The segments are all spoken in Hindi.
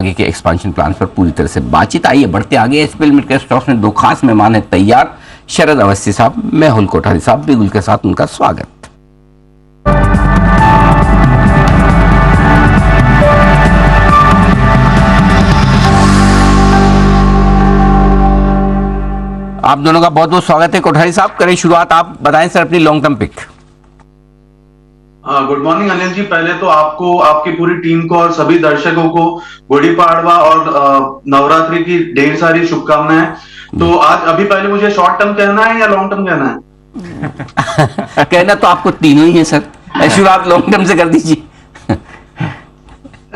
आगे के एक्सपांशन प्लान पर पूरी तरह से बातचीत। आइए बढ़ते आगे। एसपीएल मिड कैप स्टॉक्स में दो खास मेहमान है तैयार। शरद अवस्थी साहब, मेहुल कोठारी साहब, बिगुल के साथ उनका स्वागत। आप दोनों का बहुत बहुत स्वागत है। कोठारी साहब करें शुरुआत, आप बताएं सर अपनी long term pick. Good morning Anil ji. पहले तो आपको, आपकी पूरी टीम को और सभी दर्शकों को गुड़ी पाड़वा और नवरात्रि की ढेर सारी शुभकामनाएं। तो आज अभी पहले मुझे शॉर्ट टर्म कहना है या लॉन्ग टर्म कहना है? कहना तो आपको तीनों ही है सर, शुरुआत लॉन्ग टर्म से कर दीजिए।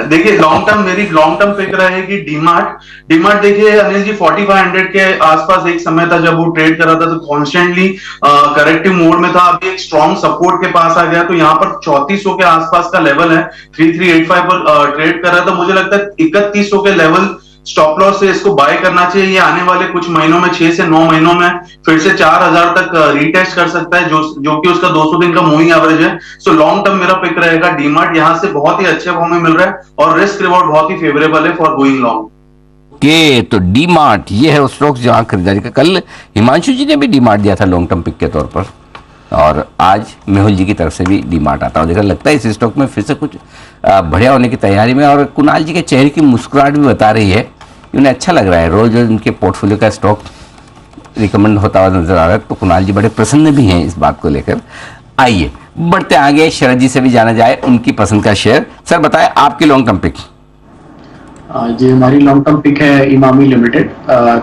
देखिए मेरी लॉन्ग टर्म पिक रहेगी डीमार्ट देखिए अनिल जी 4500 के आसपास एक समय था जब वो ट्रेड कर रहा था, तो कॉन्स्टेंटली करेक्टिव मोड में था। अभी एक स्ट्रॉन्ग सपोर्ट के पास आ गया, तो यहाँ पर 3400 के आसपास का लेवल है। 3385 पर ट्रेड कर रहा था। मुझे लगता है 3100 के लेवल स्टॉप लॉस से इसको बाय करना चाहिए। ये आने वाले कुछ महीनों में 6 से 9 महीनों में फिर से 4000 तक रीटेस्ट कर सकता है, जो कि उसका 200 दिन का मूविंग एवरेज है। सो लॉन्ग टर्म मेरा पिक रहेगा डीमार्ट। यहाँ से बहुत ही अच्छे फॉर्म में मिल रहा है और रिस्क रिवॉर्ड बहुत ही फेवरेबल है फॉर गोइंग लॉन्ग। के तो डीमार्ट ये है उस स्टॉक जहां खरीदारी का। कल हिमांशु जी ने भी डीमार्ट दिया था लॉन्ग टर्म पिक के तौर पर, और आज मेहुल जी की तरफ से भी डीमार्ट आता है। देखा लगता है इस स्टॉक में फिर से कुछ बढ़िया होने की तैयारी में। और कुणाल जी के चेहरे की मुस्कुराहट भी बता रही है कि उन्हें अच्छा लग रहा है। रोज रोज उनके पोर्टफोलियो का स्टॉक रिकमेंड होता हुआ नजर आ रहा है, तो कुणाल जी बड़े प्रसन्न भी हैं इस बात को लेकर। आइए बढ़ते आगे, शरद जी से भी जाना जाए उनकी पसंद का शेयर। सर बताएं आपकी लॉन्ग टर्म पिक। जी हमारी लॉन्ग टर्म पिक है Emami limited.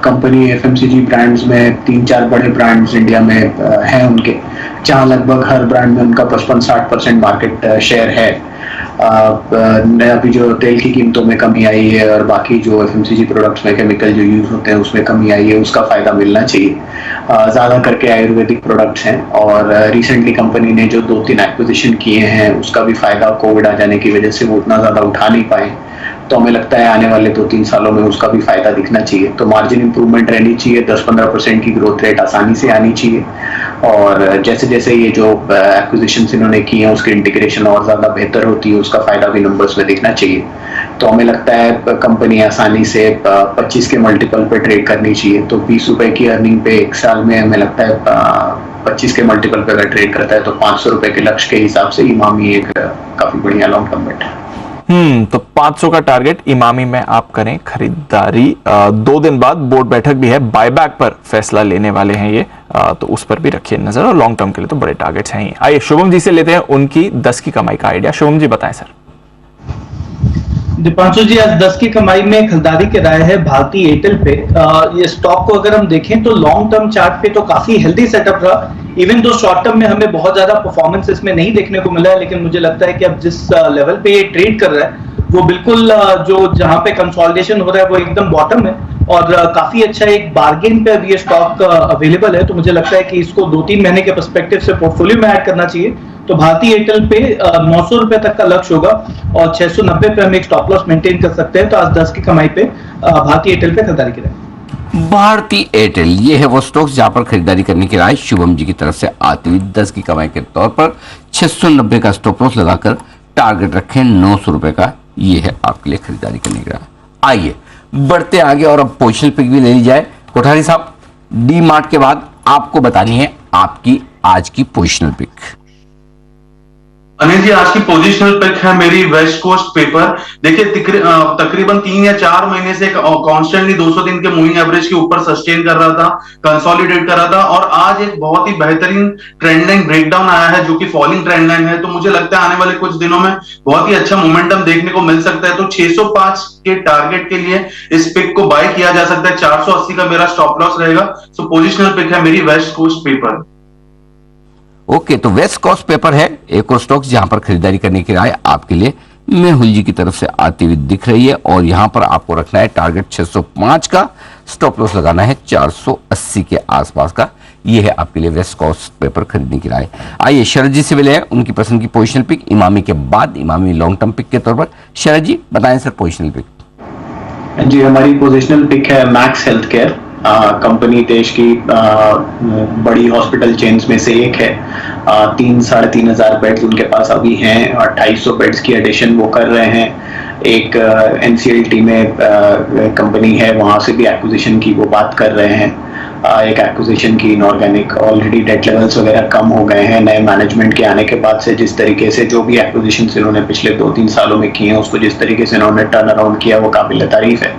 Company FMCG brands में 3-4 बड़े ब्रांड्स इंडिया में हैं उनके, जहां लगभग हर ब्रांड में उनका 55-60% मार्केट शेयर है। अभी जो तेल की कीमतों में कमी आई है और बाकी जो एफएमसीजी प्रोडक्ट्स में केमिकल जो यूज होते हैं उसमें कमी आई है, उसका फायदा मिलना चाहिए। ज्यादा करके आयुर्वेदिक प्रोडक्ट्स हैं, और रिसेंटली कंपनी ने जो 2-3 एक्विजिशन किए हैं उसका भी फायदा कोविड आ जाने की वजह से वो उतना ज्यादा उठा नहीं पाए। तो हमें लगता है आने वाले 2-3 सालों में उसका भी फायदा दिखना चाहिए। तो मार्जिन इंप्रूवमेंट रहनी चाहिए, 10-15% की ग्रोथ रेट आसानी से आनी चाहिए। और जैसे जैसे ये जो एक्विजिशन इन्होंने किए हैं उसकी इंटीग्रेशन और ज्यादा बेहतर होती है, उसका फायदा भी नंबर्स में दिखना चाहिए। तो हमें लगता है कंपनी आसानी से 25 के मल्टीपल पे ट्रेड करनी चाहिए। तो 20 रुपए की अर्निंग पे एक साल में हमें लगता है 25 के मल्टीपल पे अगर ट्रेड करता है तो 500 रुपए के लक्ष्य के हिसाब से इमामी एक काफी बढ़िया लॉन्ग टर्म बेट है। तो 500 का टारगेट इमामी में आप करें खरीदारी। 2 दिन बाद बोर्ड बैठक भी है, बायबैक पर फैसला लेने वाले हैं ये, तो उस पर भी रखिए नजर। और लॉन्ग टर्म के लिए तो बड़े टारगेट्स हैं ही। आइए शुभम जी से लेते हैं उनकी 10 की कमाई का आइडिया। शुभम जी बताएं सर। दीपांशु जी आज 10 की कमाई में खरीदारी की राय है भारती एयरटेल पे। ये स्टॉक को अगर हम देखें तो लॉन्ग टर्म चार्ट पे तो काफी हेल्दी सेटअप रहा। इवन दो शॉर्ट टर्म में हमें बहुत ज्यादा परफॉर्मेंस इसमें नहीं देखने को मिला है, लेकिन मुझे लगता है कि अब जिस लेवल पे ये ट्रेड कर रहा है वो बिल्कुल जो जहां पे कंसोलिडेशन हो रहा है वो एकदम बॉटम है, और काफी अच्छा एक बार्गेन पे अब ये स्टॉक अवेलेबल है। तो मुझे लगता है कि इसको 2-3 महीने के पर्सपेक्टिव से पोर्टफोलियो में ऐड करना चाहिए। तो भारतीय एयरटेल पे 900 रुपए तक का लक्ष्य होगा और 690 पे हम एक स्टॉप लॉस मेंटेन कर सकते हैं। तो आज 10 की कमाई पे भारतीय एयरटेल पे खरीदारी करें। भारतीय एयरटेल ये है वो स्टॉक्स जहां पर खरीदारी करने की राय शुभम जी की तरफ से आती हुई। 10 की कमाई के तौर पर 690 का स्टॉप लॉस लगाकर टारगेट रखें 900 रुपए का। ये है आपके लिए खरीदारी करने की राय। आइए बढ़ते आगे और अब पोजिशनल पिक भी ले ली जाए। कोठारी साहब डी मार्ट के बाद आपको बतानी है आपकी आज की पोजिशनल पिक। अनिल जी आज की पोजिशनल पिक है मेरी वेस्ट कोस्ट पेपर। देखिए तकरीबन 3 या 4 महीने से कॉन्स्टेंटली 200 दिन के मूविंग एवरेज के ऊपर सस्टेन कर रहा था, कंसोलिडेट कर रहा था, और आज एक बहुत ही बेहतरीन ट्रेंड लाइन ब्रेकडाउन आया है जो कि फॉलिंग ट्रेंड लाइन है। तो मुझे लगता है आने वाले कुछ दिनों में बहुत ही अच्छा मोमेंटम देखने को मिल सकता है। तो 605 के टारगेट के लिए इस पिक को बाय किया जा सकता है। 480 का मेरा स्टॉप लॉस रहेगा। सो पोजिशनल पिक है मेरी वेस्ट कोस्ट पेपर। ओके, तो वेस्ट कोस्ट पेपर है एक और स्टॉक्स जहां पर खरीदारी करने की राय आपके लिए मेहुल जी की तरफ से आती हुई दिख रही है। और यहां पर आपको रखना है टारगेट 605 का, स्टॉप लॉस लगाना है 480 के आसपास का। ये है आपके लिए वेस्ट कोस्ट पेपर खरीदने की राय। आइए शरद जी से मिले हैं उनकी पसंद की पोजिशनल पिक इमामी के बाद, इमामी लॉन्ग टर्म पिक के तौर पर। शरद जी बताएं सर पोजिशनल पिक। जी हमारी पोजिशनल पिक है मैक्स हेल्थ केयर। कंपनी देश की बड़ी हॉस्पिटल चेन्स में से एक है। 3-3,500 बेड्स उनके पास अभी हैं और 250 बेड्स की एडिशन वो कर रहे हैं। एक NCLT में कंपनी है, वहां से भी एक्विजिशन की वो बात कर रहे हैं, एक एक्विजिशन की इनऑर्गेनिक। ऑलरेडी डेट लेवल्स वगैरह कम हो गए हैं नए मैनेजमेंट के आने के बाद से। जिस तरीके से जो भी एक्विजिशन इन्होंने पिछले 2-3 सालों में किए हैं, उसको जिस तरीके से इन्होंने टर्न अराउंड किया, वो काबिल तारीफ है।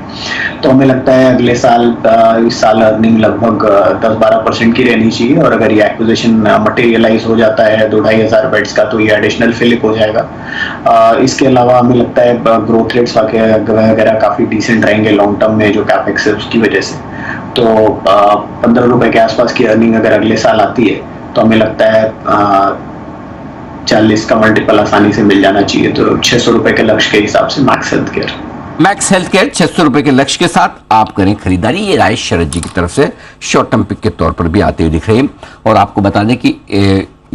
तो हमें लगता है अगले साल, इस साल अर्निंग लगभग 10-12% की रहनी चाहिए, और अगर ये एक्विजिशन मटेरियलाइज हो जाता है 2,500 बेड्स का, तो ये एडिशनल फिलिप हो जाएगा। इसके अलावा हमें लगता है ग्रोथ रेट्स वगैरह काफी डिसेंट रहेंगे लॉन्ग टर्म में, जो कैपेक्स है उसकी वजह से। तो 15 रुपए के आसपास की अर्निंग अगर अगले साल आती है, तो हमें लगता है 40 का मल्टीपल आसानी से मिल जाना चाहिए। तो 600 रुपए के लक्ष्य के हिसाब से max health care. Max health care 600 रुपए के लक्ष्य के साथ आप करें खरीदारी। ये राय शरद जी की तरफ से शॉर्ट टर्म पिक के तौर पर भी आते हुए दिख रहे हैं। और आपको बता दें कि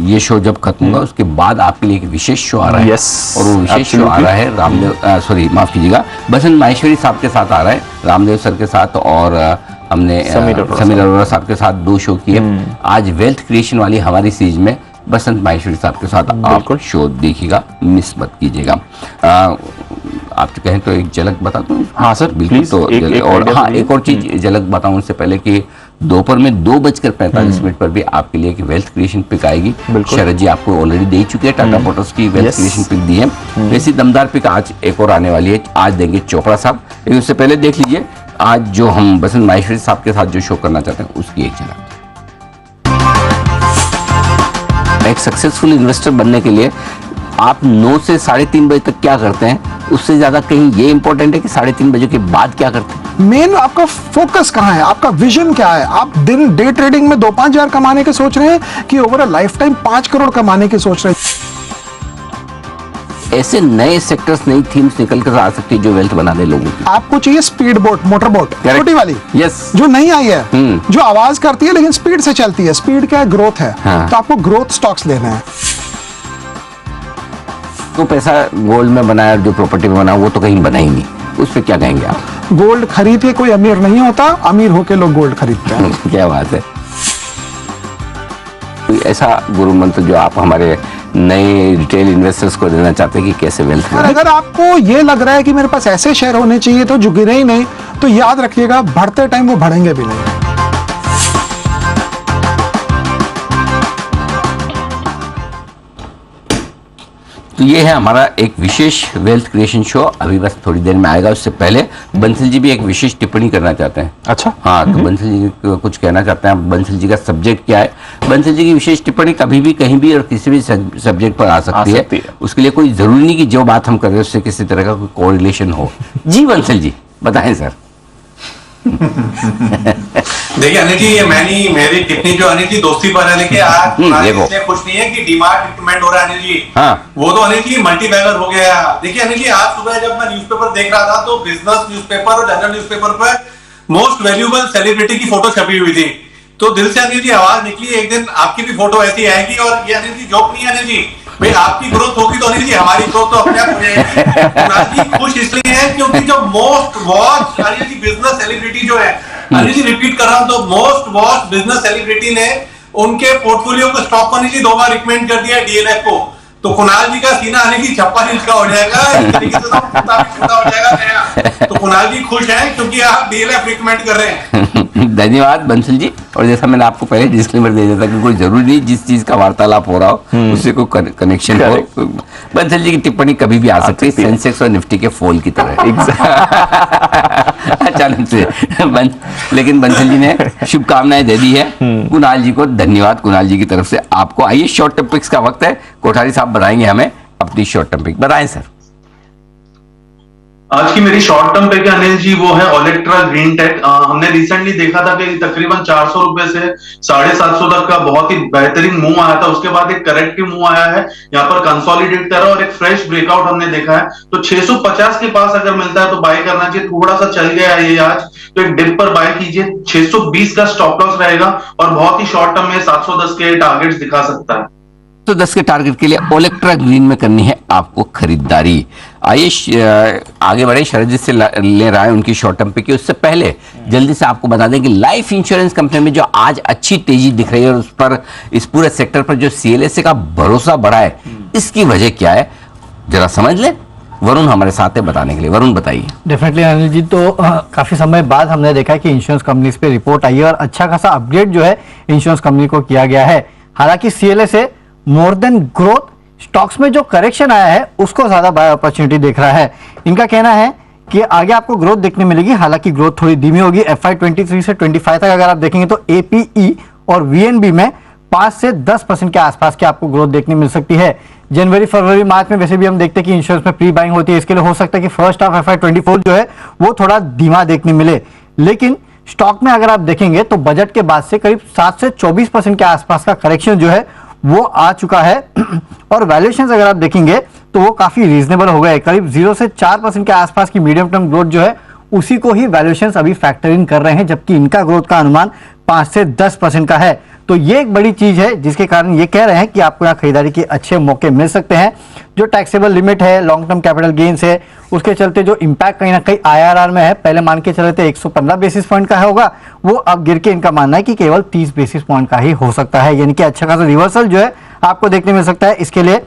ये शो जब खत्म होगा उसके बाद आपके लिए एक विशेष शो आ रहा है। Yes, और वो विशेष शो आ रहा है रामदेव, माफ कीजिएगा, बसंत माहेश्वरी साहब के साथ आ रहा है, रामदेव सर के साथ, और हमने समीर अरोड़ा साहब के साथ 2 शो किए। आज वेल्थ क्रिएशन वाली हमारी सीरीज में बसंत माहेश्वरी साहब के साथ आप शो देखिएगा, मिस मत कीजिएगा। आप तो कहें तो एक झलक बता दूं? हाँ सर, बिल्कुल। तो एक और चीज झलक बताऊं उससे पहले कि दोपहर में 2:45 पर भी आपके लिए एक वेल्थ क्रिएशन पिक आएगी। शरद जी आपको ऑलरेडी दे चुके हैं, टाटा मोटर्स की वेल्थ क्रिएशन पिक दी है। वैसी दमदार पिक आज एक और आने वाली है, आज देंगे चोपड़ा साहब। लेकिन उससे पहले देख लीजिए आज जो हम बसंत माहेश्वरी साहब के साथ जो शो करना चाहते हैं उसकी एक झलक। एक सक्सेसफुल इन्वेस्टर बनने के लिए आप 9 से 3:30 बजे तक क्या करते हैं, उससे ज्यादा कहीं ये इंपॉर्टेंट है कि 3:30 बजे के बाद क्या करते हैं। मेन आपका फोकस कहाँ है, आपका विजन क्या है? आप दिन डे ट्रेडिंग में 2-5 हजार कमाने के सोच रहे हैं कि over a life time 5 crore कमाने के सोच रहे हैं? ऐसे नए सेक्टर्स, नई थीम्स निकल कर आ सकती है जो वेल्थ बना दे लोगों की। आपको चाहिए स्पीड बोट, मोटर बोट, छोटी वाली, यस, जो नहीं आई है, जो आवाज करती है लेकिन स्पीड से चलती है। स्पीड क्या है? ग्रोथ है। हाँ। तो आपको ग्रोथ स्टॉक्स लेना है। तो पैसा गोल्ड में बनाया, जो प्रॉपर्टी में बना, वो तो कहीं बना ही नहीं, उस पर क्या कहेंगे आप? गोल्ड खरीद के कोई अमीर नहीं होता, अमीर होके लोग गोल्ड खरीदते हैं। क्या बात है। कोई ऐसा गुरु मंत्र जो आप हमारे नए रिटेल इन्वेस्टर्स को देना चाहते हैं कि कैसे वेल्थ और अगर आपको ये लग रहा है कि मेरे पास ऐसे शेयर होने चाहिए तो जो गिरे ही नहीं, तो याद रखिएगा बढ़ते टाइम वो बढ़ेंगे भी नहीं। तो ये है हमारा एक विशेष वेल्थ क्रिएशन शो, अभी बस थोड़ी देर में आएगा। उससे पहले बंसल जी भी एक विशेष टिप्पणी करना चाहते हैं। अच्छा, हाँ, तो बंसल जी कुछ कहना चाहते हैं। बंसल जी का सब्जेक्ट क्या है? बंसल जी की विशेष टिप्पणी कभी भी कहीं भी और किसी भी सब्जेक्ट पर आ सकती है। उसके लिए कोई जरूरी नहीं कि जो बात हम कर रहे हैं उससे किसी तरह का कोई कोरिलेशन हो। जी बंसल जी बताएं सर। देखिए अनिल जी, ये मेरी टिप्पणी जो अनिल जी दोस्ती पर है, लेकिन आज इसलिए खुश नहीं है कि डीमार्ट रिकमेंड हो रहा है अनिल जी। हाँ। वो तो अनिल जी मल्टी बैगर हो गया। देखिए अनिल जी, आज सुबह जब मैं न्यूज़पेपर देख रहा था तो बिजनेस न्यूज़पेपर और जनरल न्यूज़पेपर पर मोस्ट वैल्यूएबल सेलिब्रिटी की फोटो छपी हुई थी। तो दिल से अनिल जी आवाज निकली, एक दिन आपकी भी फोटो ऐसी आएगी। और ये अनिल जी जोक नहीं है अनिल जी, भाई आपकी ग्रोथ होगी तो अनिल जी हमारी ग्रोथ तो अपने आप हो जाएगी। अनिल जी खुश इसलिए है क्योंकि जो most watch Anil ji business celebrity जो है, अनिल जी रिपीट कर रहा हूं, तो मोस्ट वॉच बिजनेस सेलिब्रिटी ने उनके पोर्टफोलियो को स्टॉक को अनिल जी 2 बार रिकमेंड कर दिया DLF को। तो कुणाल जी का सीना अनिल जी 56 इंच का हो जाएगा, इस तरीके से तो छोटा हो जाएगा नया। तो कुणाल जी खुश हैं क्योंकि आप DLF रिकमेंड कर रहे हैं। धन्यवाद बंसल जी। और जैसा मैंने आपको पहले डिस्क्लेमर दे दिया था कि कोई जरूरी नहीं जिस चीज का वार्तालाप हो रहा हो उससे कोई कनेक्शन हो। बंसल जी की टिप्पणी कभी भी आ सकती है, सेंसेक्स और निफ्टी के फॉल की तरह अचानक से। लेकिन बंसल जी ने शुभकामनाएं दे दी है। कुणाल जी को धन्यवाद, कुणाल जी की तरफ से आपको। आइए शॉर्ट टर्म पिक्स का वक्त है, कोठारी साहब बताएंगे हमें अपनी शॉर्ट टर्म पिक। बताएं सर। आज की मेरी short term pick Anil ji वो है ओलेक्ट्रा ग्रीन टेक। हमने रिसेंटली देखा था कि तकरीबन 400 रुपए से 750 तक का बहुत ही बेहतरीन मूव आया था। उसके बाद एक करेक्टिव मूव आया है, यहाँ पर कंसोलिडेट करा और एक फ्रेश ब्रेकआउट हमने देखा है। तो 650 के पास अगर मिलता है तो बाय करना चाहिए। थोड़ा सा चल गया है ये आज, तो एक डिप पर बाय कीजिए। 620 का स्टॉप लॉस रहेगा और बहुत ही शॉर्ट टर्म में 710 के टारगेट्स दिखा सकता है। तो 10 के टारगेट के लिए ओलेक्ट्रा ग्रीन में करनी है आपको खरीदारी। आइए आगे बढ़े, शरद जी से ले रहा है उनकी शॉर्ट टर्म पे की। उससे पहले जल्दी से आपको बता दें कि लाइफ इंश्योरेंस कंपनी में जो आज अच्छी तेजी दिख रही है और उस पर इस पूरे सेक्टर पर जो CLSA का भरोसा बढ़ा है, इसकी वजह क्या है जरा समझ लें। वरुण हमारे साथ है बताने के लिए। वरुण बताइए। डेफिनेटली अनिल जी, तो काफी समय बाद हमने देखा है कि इंश्योरेंस कंपनीज पे रिपोर्ट आई है और अच्छा खासा अपग्रेड जो है इंश्योरेंस कंपनी को किया गया है। हालांकि सीएलए से मोर देन ग्रोथ, स्टॉक्स में जो करेक्शन आया है उसको ज्यादा बाय अपॉर्चुनिटी देख रहा है। इनका कहना है कि आगे आपको ग्रोथ देखने मिलेगी, हालांकि ग्रोथ थोड़ी धीमी होगी। FY23 से 25 तक अगर आप देखेंगे तो APE और VNB में 5 से 10% के आसपास की आपको ग्रोथ देखने मिल सकती है। जनवरी, फरवरी, मार्च में वैसे भी हम देखते हैं कि इंश्योरेंस में प्री बाइंग होती है, इसके लिए हो सकता है कि फर्स्ट हाफ FY24 जो है वो थोड़ा धीमा देखने मिले। लेकिन स्टॉक में अगर आप देखेंगे तो बजट के बाद से करीब 7 से 24% के आसपास का करेक्शन जो है वो आ चुका है और वैल्यूएशंस अगर आप देखेंगे तो वो काफी रीजनेबल हो गए। करीब 0 से 4% के आसपास की मीडियम टर्म ग्रोथ जो है उसी को ही वैल्यूएशंस अभी फैक्टर इन कर रहे हैं, जबकि इनका ग्रोथ का अनुमान 5 से 10% का है। तो ये एक बड़ी चीज है जिसके कारण ये कह रहे हैं कि आपको यहाँ खरीदारी के अच्छे मौके मिल सकते हैं। जो टैक्सेबल लिमिट है, लॉन्ग टर्म कैपिटल गेन्स है, उसके चलते जो इम्पैक्ट कहीं ना कहीं IRR में है, पहले मान के चले थे 115 बेसिस पॉइंट का होगा, वो अब गिर के इनका मानना है कि केवल 30 बेसिस पॉइंट का ही हो सकता है, यानी कि अच्छा खासा रिवर्सल जो है आपको देखने मिल सकता है। इसके लिए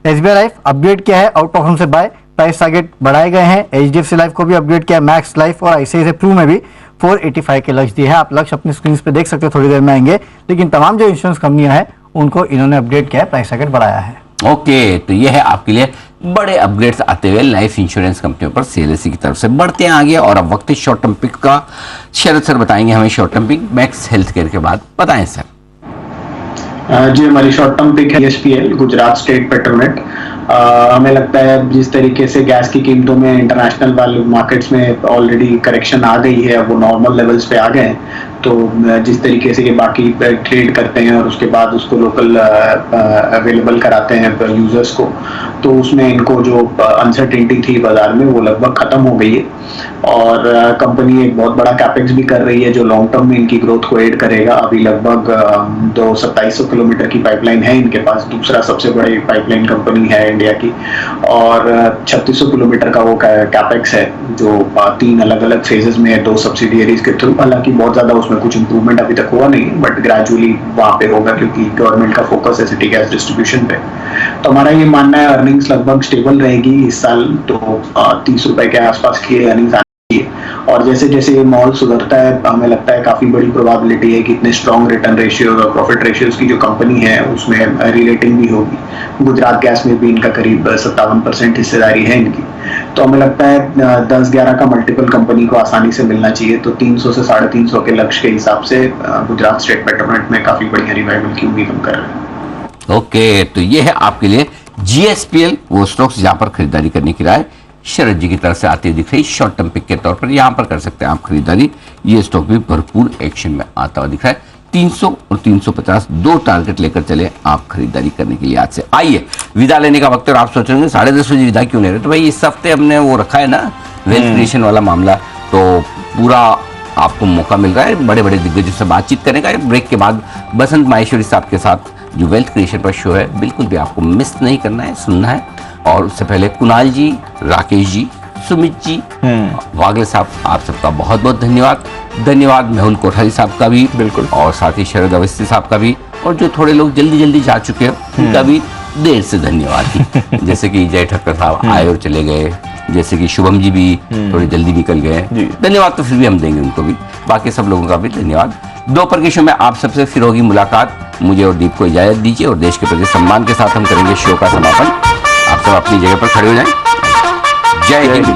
SBI लाइफ अपग्रेड किया है आउट परफॉर्म से बाय, प्राइस टारगेट बढ़ाए गए हैं। HDFC लाइफ को भी अपग्रेड किया, मैक्स लाइफ और ICICI प्रू में भी 485 के लक्ष्य दिए हैं। आप लक्ष्य अपनी स्क्रीन पे देख सकते हैं, थोड़ी देर में आएंगे। लेकिन तमाम जो इंश्योरेंस कंपनियां हैं उनको इन्होंने अपडेट किया है, प्राइस टारगेट बढ़ाया है। ओके, तो ये है आपके लिए बड़े अपग्रेड्स आते हुए लाइफ इंश्योरेंस कंपनियों पर CLSC की तरफ से। बढ़ते हैं आगे और अब वक्त है शॉर्ट टर्म पिक का। शरद सर बताएंगे हमें short term pick Max Healthcare के बाद। बताएं सर। जी, हमारी शॉर्ट टर्म पिक है ESPL, गुजरात स्टेट पेट्रोनेट। हमें लगता है जिस तरीके से गैस की कीमतों में इंटरनेशनल वाले मार्केट्स में ऑलरेडी करेक्शन आ गई है, वो नॉर्मल लेवल्स पे आ गए हैं, तो जिस तरीके से ये बाकी ट्रेड करते हैं और उसके बाद उसको लोकल अवेलेबल कराते हैं यूजर्स को, तो उसमें इनको जो अनसर्टेनिटी थी बाजार में वो लगभग खत्म हो गई है। और कंपनी एक बहुत बड़ा कैपेक्स भी कर रही है जो लॉन्ग टर्म में इनकी ग्रोथ को एड करेगा। अभी लगभग 2700 किलोमीटर की पाइपलाइन है इनके पास, दूसरा सबसे बड़ी पाइपलाइन कंपनी है इंडिया की, और 3600 किलोमीटर का वो कैपेक्स है जो 3 अलग अलग फेजेस में है, 2 सब्सिडियरीज के थ्रू। हालांकि बहुत ज्यादा उसमें कुछ इंप्रूवमेंट अभी तक हुआ नहीं, बट ग्रेजुअली वहां पे होगा क्योंकि गवर्नमेंट का फोकस है सिटी गैस डिस्ट्रीब्यूशन पे। तो हमारा ये मानना है अर्निंग्स लगभग स्टेबल रहेगी इस साल, तो 30 रुपए के आसपास की अर्निंग्स आनी चाहिए। और जैसे जैसे ये मॉल सुधरता है हमें लगता है काफी बड़ी प्रोबेबिलिटी है कि इतने स्ट्रॉन्ग रिटर्न रेशियोज और प्रॉफिट रेशियोज की जो कंपनी है उसमें रीरेटिंग भी होगी। गुजरात गैस में भी इनका करीब 57% हिस्सेदारी है इनकी, तो हमें लगता है 10-11 का मल्टीपल कंपनी को आसानी से मिलना चाहिए। तो 300 से 350 के लक्ष्य के हिसाब से गुजरात स्टेट पेट्रोनेट में काफी बढ़िया रिवाइवल की उम्मीद हम कर रहे हैं। ओके, तो ये है आपके लिए GSPL, वो स्टॉक्स जहां पर खरीदारी करने की राय शरद जी की तरफ से आती हुई दिख रही शॉर्ट टर्म पिक के तौर पर। यहां पर कर सकते हैं आप खरीदारी। ये स्टॉक भी भरपूर एक्शन में आता हुआ दिख रहा है। 300 और 350 दो टारगेट लेकर चले आप खरीदारी करने के लिए। आज से आइए विदा लेने का वक्त, और आप सोच रहे हैं 10:30 बजे विदा क्यों ले रहे, तो भाई इस हफ्ते हमने वो रखा है ना वेल्थ क्रिएशन वाला मामला, तो पूरा आपको मौका मिल रहा है बड़े बड़े दिग्गजों से बातचीत करने का। ब्रेक के बाद बसंत माहेश्वरी साहब के साथ जो वेल्थ क्रिएशन पर शो है बिल्कुल भी आपको मिस नहीं करना है, सुनना है। और उससे पहले कुणाल जी, राकेश जी, सुमित जी, वागले साहब, आप सबका बहुत बहुत धन्यवाद। धन्यवाद मेहुल कोठारी साहब का भी, बिल्कुल, और साथ ही शरद अवस्थी साहब का भी, और जो थोड़े लोग जल्दी जल्दी जा चुके हैं उनका भी देर से धन्यवाद। जैसे कि जय ठक्कर साहब आए और चले गए, जैसे कि शुभम जी भी थोड़ी जल्दी निकल गए, धन्यवाद तो फिर भी हम देंगे उनको भी। बाकी सब लोगों का भी धन्यवाद। दोपहर के शो में आप सबसे फिर होगी मुलाकात। मुझे और दीप को इजाजत दीजिए, और देश के प्रति सम्मान के साथ हम करेंगे शो का समापन। आप सब अपनी जगह पर खड़े हो जाएं। जय हिंद।